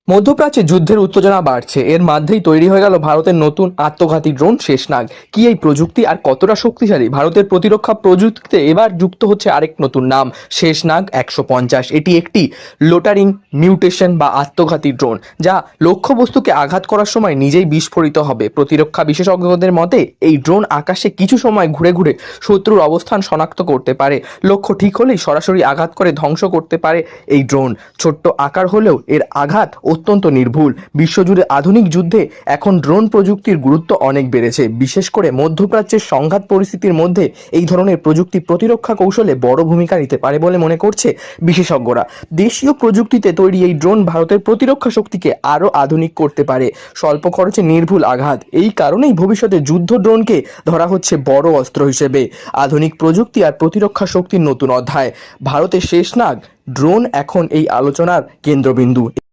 মধ্যপ্রাচ্যে যুদ্ধের উত্তেজনা বাড়ছে, এর মধ্যেই তৈরি হয়ে গেল ভারতের নতুন আত্মঘাতী ড্রোন শেষনাগ। কি এই প্রযুক্তি আর কতটা শক্তিশালী? ভারতের প্রতিরক্ষা প্রযুক্তিতে এবার যুক্ত হচ্ছে আরেক নতুন নাম, শেষনাগ 150। এটি একটি লোটারিং মিউটেশন বা আত্মঘাতী ড্রোন, যা লক্ষ্যবস্তুকে আঘাত করার সময় নিজেই বিস্ফোরিত হবে। প্রতিরক্ষা বিশেষজ্ঞদের মতে এই ড্রোন আকাশে কিছু সময় ঘুরে ঘুরে শত্রুর অবস্থান শনাক্ত করতে পারে, লক্ষ্য ঠিক হলেই সরাসরি আঘাত করে ধ্বংস করতে পারে। এই ড্রোন ছোট্ট আকার হলেও এর আঘাত অত্যন্ত নির্ভুল। বিশ্বজুড়ে আধুনিক যুদ্ধে এখন ড্রোন প্রযুক্তির গুরুত্ব অনেক বেড়েছে, বিশেষ করে মধ্যপ্রাচ্যের সংঘাত পরিস্থিতির মধ্যে এই ধরনের প্রযুক্তি প্রতিরক্ষা কৌশলে বড় ভূমিকা নিতে পারে বলে মনে করছে বিশেষজ্ঞরা। দেশীয় প্রযুক্তিতে তৈরি এই ড্রোন ভারতের প্রতিরক্ষা শক্তিকে আরও আধুনিক করতে পারে, স্বল্প খরচে নির্ভুল আঘাত। এই কারণেই ভবিষ্যতে যুদ্ধ ড্রোনকে ধরা হচ্ছে বড় অস্ত্র হিসেবে। আধুনিক প্রযুক্তি আর প্রতিরক্ষা শক্তির নতুন অধ্যায়, ভারতের শেষনাগ ড্রোন এখন এই আলোচনার কেন্দ্রবিন্দু।